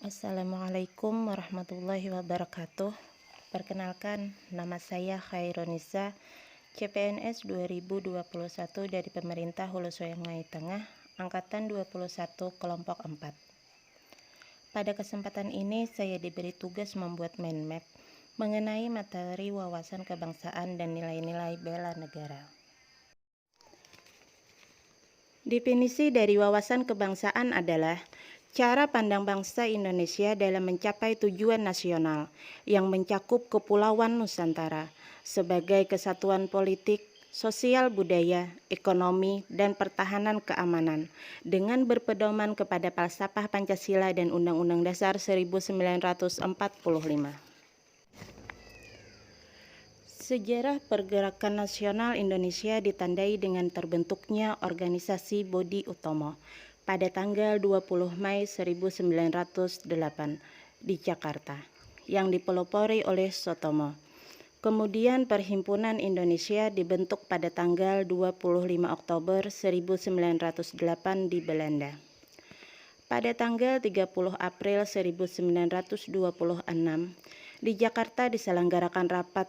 Assalamualaikum warahmatullahi wabarakatuh. Perkenalkan, nama saya Khairunisa, CPNS 2021 dari pemerintah Hulu Sungai Tengah, Angkatan 21 Kelompok 4. Pada kesempatan ini saya diberi tugas membuat mind map mengenai materi wawasan kebangsaan dan nilai-nilai bela negara. Definisi dari wawasan kebangsaan adalah cara pandang bangsa Indonesia dalam mencapai tujuan nasional yang mencakup kepulauan Nusantara sebagai kesatuan politik, sosial, budaya, ekonomi, dan pertahanan keamanan dengan berpedoman kepada falsafah Pancasila dan Undang-Undang Dasar 1945. Sejarah pergerakan nasional Indonesia ditandai dengan terbentuknya organisasi Budi Utomo pada tanggal 20 Mei 1908 di Jakarta, yang dipelopori oleh Soetomo. Kemudian Perhimpunan Indonesia dibentuk pada tanggal 25 Oktober 1908 di Belanda. Pada tanggal 30 April 1926, di Jakarta diselenggarakan rapat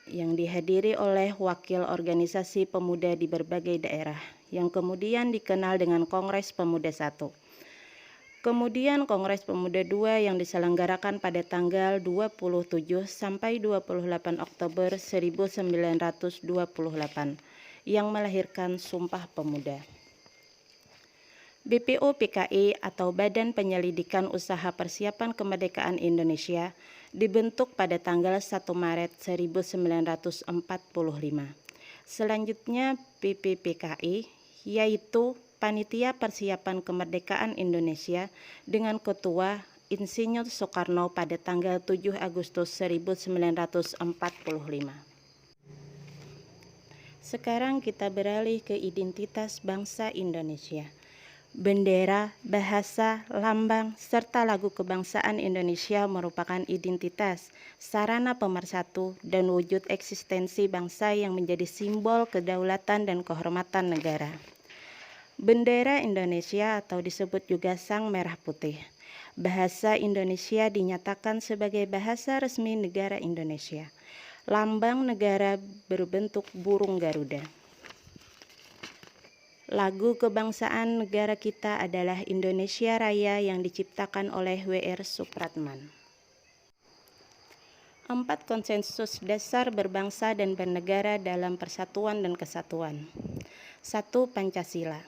yang dihadiri oleh wakil organisasi pemuda di berbagai daerah, yang kemudian dikenal dengan Kongres Pemuda I. Kemudian Kongres Pemuda II yang diselenggarakan pada tanggal 27 sampai 28 Oktober 1928, yang melahirkan Sumpah Pemuda. BPUPKI atau Badan Penyelidikan Usaha Persiapan Kemerdekaan Indonesia dibentuk pada tanggal 1 Maret 1945. Selanjutnya BPPKI, yaitu Panitia Persiapan Kemerdekaan Indonesia dengan Ketua Insinyur Soekarno pada tanggal 7 Agustus 1945. Sekarang kita beralih ke identitas bangsa Indonesia. Bendera, bahasa, lambang, serta lagu kebangsaan Indonesia merupakan identitas, sarana pemersatu, dan wujud eksistensi bangsa yang menjadi simbol kedaulatan dan kehormatan negara. Bendera Indonesia atau disebut juga Sang Merah Putih. Bahasa Indonesia dinyatakan sebagai bahasa resmi negara Indonesia. Lambang negara berbentuk burung Garuda. Lagu kebangsaan negara kita adalah Indonesia Raya yang diciptakan oleh W.R. Supratman. 4 konsensus dasar berbangsa dan bernegara dalam persatuan dan kesatuan. 1. Pancasila.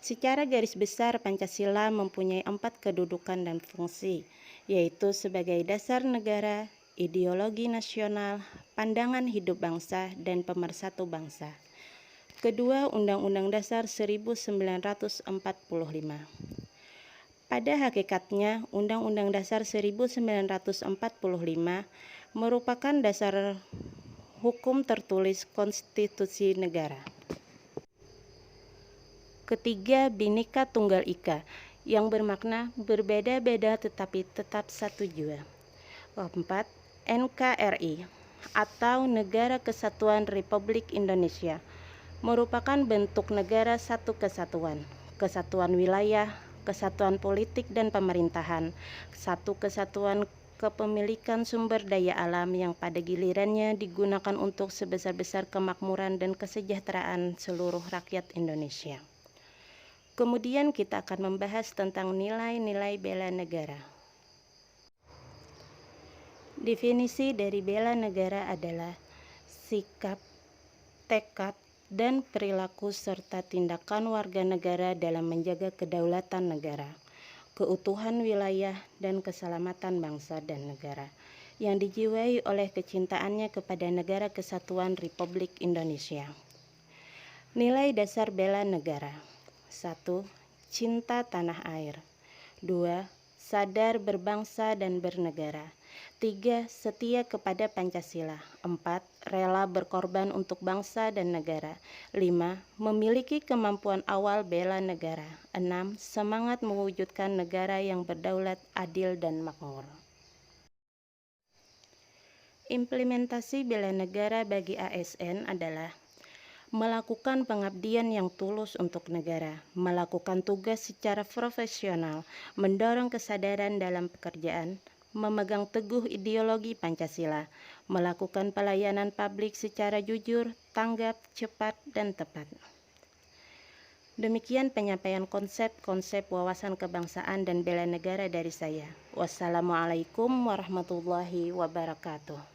Secara garis besar Pancasila mempunyai 4 kedudukan dan fungsi, yaitu sebagai dasar negara, ideologi nasional, pandangan hidup bangsa, dan pemersatu bangsa. Kedua, Undang-Undang Dasar 1945. Pada hakikatnya, Undang-Undang Dasar 1945 merupakan dasar hukum tertulis konstitusi negara. Ketiga, Bhinneka Tunggal Ika, yang bermakna berbeda-beda tetapi tetap satu jua. Keempat, NKRI atau Negara Kesatuan Republik Indonesia merupakan bentuk negara satu kesatuan, kesatuan wilayah, kesatuan politik dan pemerintahan, satu kesatuan kepemilikan sumber daya alam yang pada gilirannya digunakan untuk sebesar-besar kemakmuran dan kesejahteraan seluruh rakyat Indonesia. Kemudian kita akan membahas tentang nilai-nilai bela negara. Definisi dari bela negara adalah sikap, tekad, dan perilaku serta tindakan warga negara dalam menjaga kedaulatan negara, keutuhan wilayah, dan keselamatan bangsa dan negara, yang dijiwai oleh kecintaannya kepada Negara Kesatuan Republik Indonesia. Nilai dasar bela negara. 1. Cinta tanah air. 2. Sadar berbangsa dan bernegara. 3. Setia kepada Pancasila. 4. Rela berkorban untuk bangsa dan negara. 5. Memiliki kemampuan awal bela negara. 6. Semangat mewujudkan negara yang berdaulat, adil, dan makmur. Implementasi bela negara bagi ASN adalah melakukan pengabdian yang tulus untuk negara, melakukan tugas secara profesional, mendorong kesadaran dalam pekerjaan, memegang teguh ideologi Pancasila, melakukan pelayanan publik secara jujur, tanggap, cepat, dan tepat. Demikian penyampaian konsep-konsep wawasan kebangsaan dan bela negara dari saya. Wassalamualaikum warahmatullahi wabarakatuh.